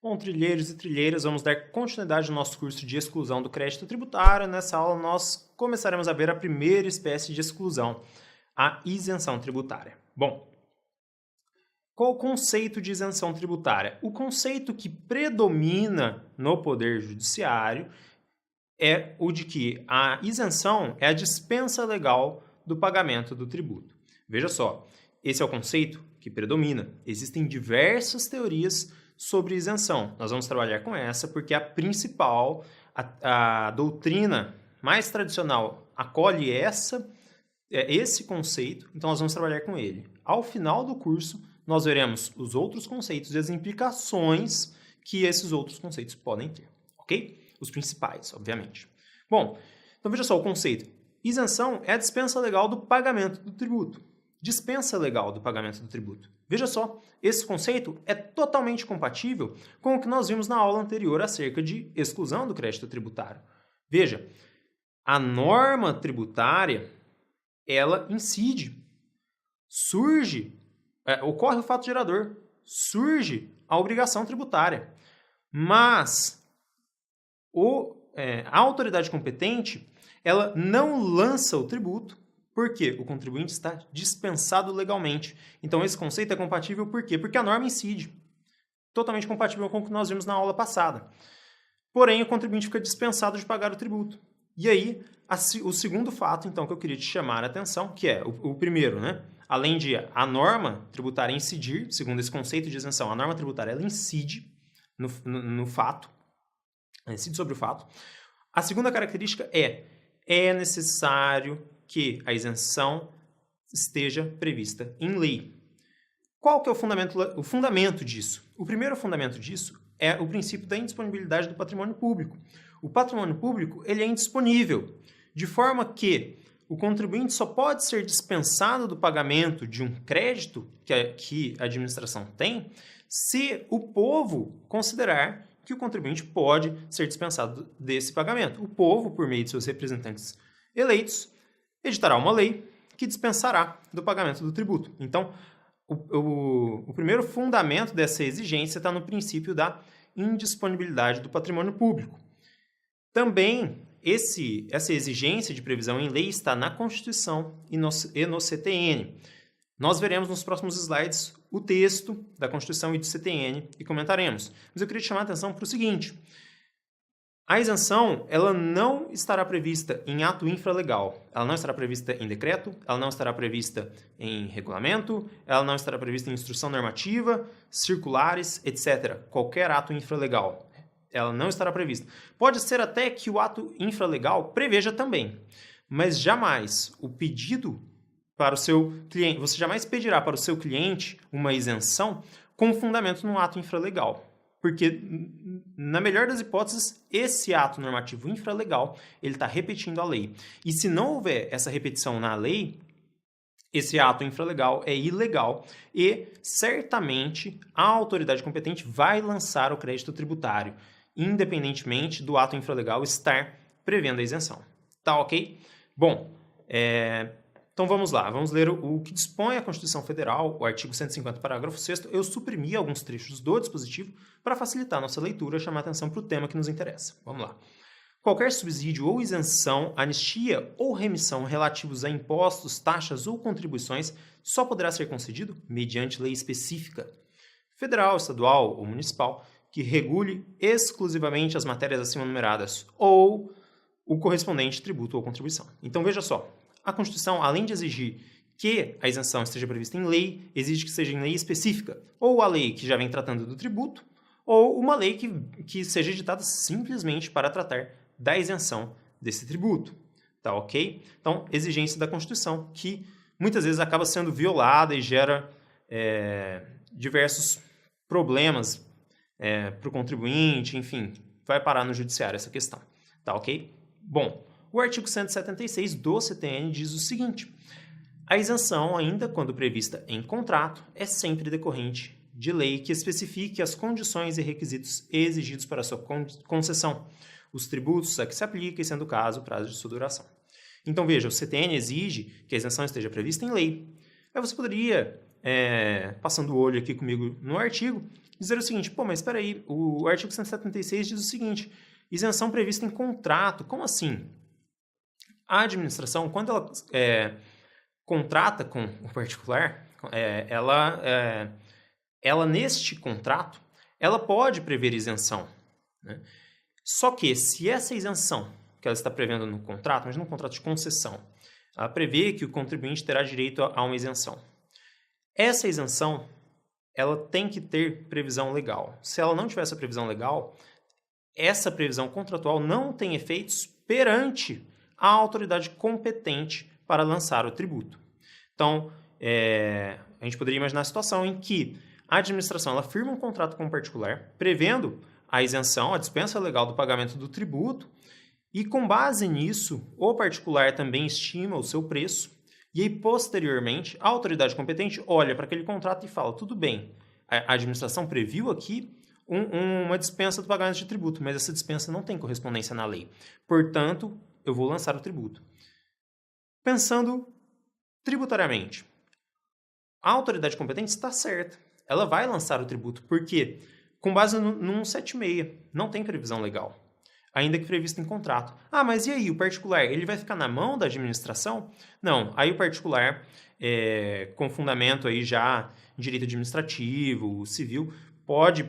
Bom, trilheiros e trilheiras, vamos dar continuidade ao nosso curso de exclusão do crédito tributário. Nessa aula, nós começaremos a ver a primeira espécie de exclusão, a isenção tributária. Bom, qual o conceito de isenção tributária? O conceito que predomina no Poder Judiciário é o de que a isenção é a dispensa legal do pagamento do tributo. Veja só, esse é o conceito que predomina. Existem diversas teorias sobre isenção. Nós vamos trabalhar com essa porque a principal, a doutrina mais tradicional acolhe esse conceito, então nós vamos trabalhar com ele. Ao final do curso, nós veremos os outros conceitos e as implicações que esses outros conceitos podem ter, ok? Os principais, obviamente. Bom, então veja só o conceito. Isenção é a dispensa legal do pagamento do tributo. Dispensa legal do pagamento do tributo. Veja só, esse conceito é totalmente compatível com o que nós vimos na aula anterior acerca de exclusão do crédito tributário. Veja, a norma tributária, ela incide, ocorre o fato gerador, surge a obrigação tributária, mas a autoridade competente, ela não lança o tributo, porque o contribuinte está dispensado legalmente. Então, esse conceito é compatível por quê? Porque a norma incide. Totalmente compatível com o que nós vimos na aula passada. Porém, o contribuinte fica dispensado de pagar o tributo. E aí, o segundo fato, então, que eu queria te chamar a atenção, que é o primeiro, né? Além de a norma tributária incidir, segundo esse conceito de isenção, a norma tributária ela incide no fato, incide sobre o fato. A segunda característica é necessário que a isenção esteja prevista em lei. Qual que é o fundamento disso? O primeiro fundamento disso é o princípio da indisponibilidade do patrimônio público. O patrimônio público ele é indisponível, de forma que o contribuinte só pode ser dispensado do pagamento de um crédito que a administração tem se o povo considerar que o contribuinte pode ser dispensado desse pagamento. O povo, por meio de seus representantes eleitos, editará uma lei que dispensará do pagamento do tributo. Então, o primeiro fundamento dessa exigência está no princípio da indisponibilidade do patrimônio público. Também, essa exigência de previsão em lei está na Constituição e no CTN. Nós veremos nos próximos slides o texto da Constituição e do CTN e comentaremos. Mas eu queria te chamar a atenção para o seguinte. A isenção ela não estará prevista em ato infralegal. Ela não estará prevista em decreto, ela não estará prevista em regulamento, ela não estará prevista em instrução normativa, circulares, etc. Qualquer ato infralegal. Ela não estará prevista. Pode ser até que o ato infralegal preveja também, mas jamais o pedido para o seu cliente, você jamais pedirá para o seu cliente uma isenção com fundamento no ato infralegal. Porque, na melhor das hipóteses, esse ato normativo infralegal, ele está repetindo a lei. E se não houver essa repetição na lei, esse ato infralegal é ilegal e, certamente, a autoridade competente vai lançar o crédito tributário, independentemente do ato infralegal estar prevendo a isenção. Tá ok? Bom, então vamos lá, vamos ler o que dispõe a Constituição Federal, o artigo 150, parágrafo 6º. Eu suprimi alguns trechos do dispositivo para facilitar a nossa leitura e chamar atenção para o tema que nos interessa. Vamos lá. Qualquer subsídio ou isenção, anistia ou remissão relativos a impostos, taxas ou contribuições só poderá ser concedido mediante lei específica, federal, estadual ou municipal, que regule exclusivamente as matérias acima numeradas ou o correspondente tributo ou contribuição. Então veja só. A Constituição, além de exigir que a isenção esteja prevista em lei, exige que seja em lei específica, ou a lei que já vem tratando do tributo, ou uma lei que seja editada simplesmente para tratar da isenção desse tributo. Tá ok? Então, exigência da Constituição, que muitas vezes acaba sendo violada e gera diversos problemas para o contribuinte, enfim, vai parar no judiciário essa questão. Tá ok? Bom, o artigo 176 do CTN diz o seguinte: a isenção, ainda quando prevista em contrato, é sempre decorrente de lei que especifique as condições e requisitos exigidos para sua concessão, os tributos a que se aplica e, sendo o caso, o prazo de sua duração. Então, veja, o CTN exige que a isenção esteja prevista em lei. Aí você poderia, passando o olho aqui comigo no artigo, dizer o seguinte, pô, mas espera aí, o artigo 176 diz o seguinte, isenção prevista em contrato, como assim? A administração, quando ela contrata com o particular, ela neste contrato, ela pode prever isenção, né? Só que se essa isenção que ela está prevendo no contrato, mas num contrato de concessão, ela prevê que o contribuinte terá direito a uma isenção. Essa isenção, ela tem que ter previsão legal. Se ela não tiver essa previsão legal, essa previsão contratual não tem efeitos perante a autoridade competente para lançar o tributo. Então, a gente poderia imaginar a situação em que a administração ela firma um contrato com o particular, prevendo a isenção, a dispensa legal do pagamento do tributo, e com base nisso, o particular também estima o seu preço, e aí, posteriormente, a autoridade competente olha para aquele contrato e fala, tudo bem, a administração previu aqui uma dispensa do pagamento de tributo, mas essa dispensa não tem correspondência na lei. Portanto, eu vou lançar o tributo. Pensando tributariamente, a autoridade competente está certa. Ela vai lançar o tributo, porque com base no 176, não tem previsão legal, ainda que prevista em contrato. Ah, mas e aí, o particular, ele vai ficar na mão da administração? Não, aí o particular, com fundamento aí já em direito administrativo, civil, pode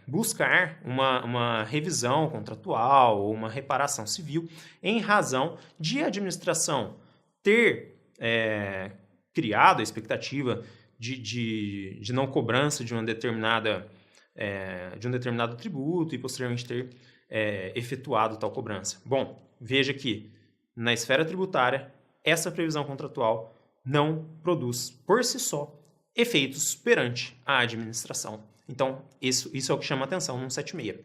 buscar uma revisão contratual ou uma reparação civil em razão de a administração ter criado a expectativa de não cobrança de um determinado tributo e posteriormente ter efetuado tal cobrança. Bom, veja que na esfera tributária, essa previsão contratual não produz por si só efeitos perante a administração. Então, isso é o que chama a atenção no 176.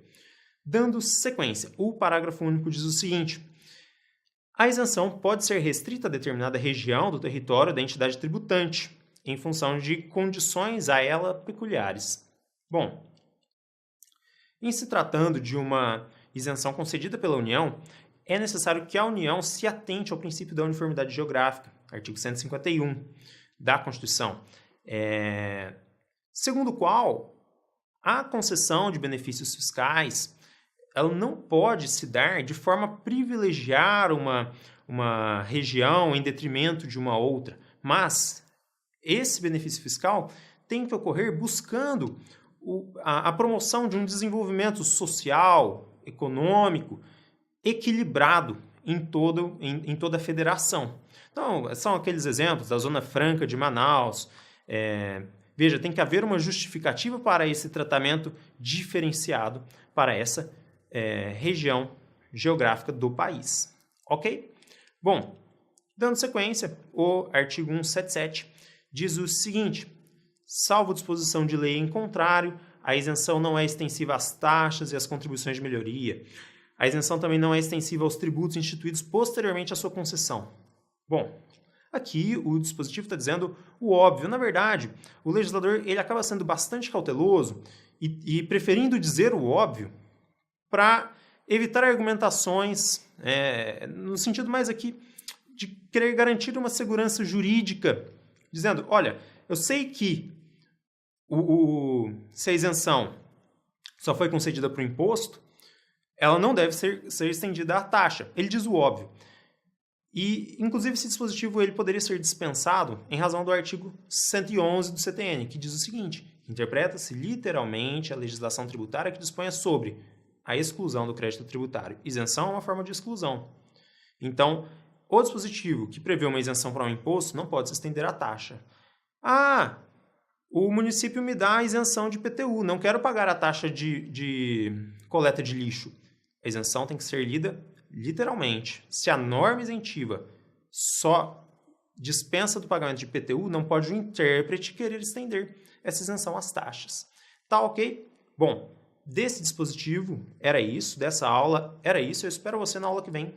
Dando sequência, o parágrafo único diz o seguinte: a isenção pode ser restrita a determinada região do território da entidade tributante, em função de condições a ela peculiares. Bom, em se tratando de uma isenção concedida pela União, é necessário que a União se atente ao princípio da uniformidade geográfica, artigo 151 da Constituição, segundo o qual a concessão de benefícios fiscais ela não pode se dar de forma a privilegiar uma região em detrimento de uma outra, mas esse benefício fiscal tem que ocorrer buscando a promoção de um desenvolvimento social, econômico, equilibrado em toda a federação. Então, são aqueles exemplos da Zona Franca de Manaus. Veja, tem que haver uma justificativa para esse tratamento diferenciado para essa região geográfica do país. Ok? Bom, dando sequência, o artigo 177 diz o seguinte: salvo disposição de lei em contrário, a isenção não é extensiva às taxas e às contribuições de melhoria. A isenção também não é extensiva aos tributos instituídos posteriormente à sua concessão. Bom, aqui o dispositivo está dizendo o óbvio. Na verdade, o legislador ele acaba sendo bastante cauteloso e preferindo dizer o óbvio para evitar argumentações no sentido mais aqui de querer garantir uma segurança jurídica, dizendo, olha, eu sei que se a isenção só foi concedida para o imposto, ela não deve ser estendida à taxa. Ele diz o óbvio. E, inclusive, esse dispositivo ele poderia ser dispensado em razão do artigo 111 do CTN, que diz o seguinte: interpreta-se literalmente a legislação tributária que disponha sobre a exclusão do crédito tributário. Isenção é uma forma de exclusão. Então, o dispositivo que prevê uma isenção para um imposto não pode se estender à taxa. Ah, o município me dá a isenção de IPTU, não quero pagar a taxa de coleta de lixo. A isenção tem que ser lida literalmente. Se a norma isentiva só dispensa do pagamento de IPTU, não pode o intérprete querer estender essa isenção às taxas. Tá ok? Bom, desse dispositivo era isso, dessa aula era isso. Eu espero você na aula que vem.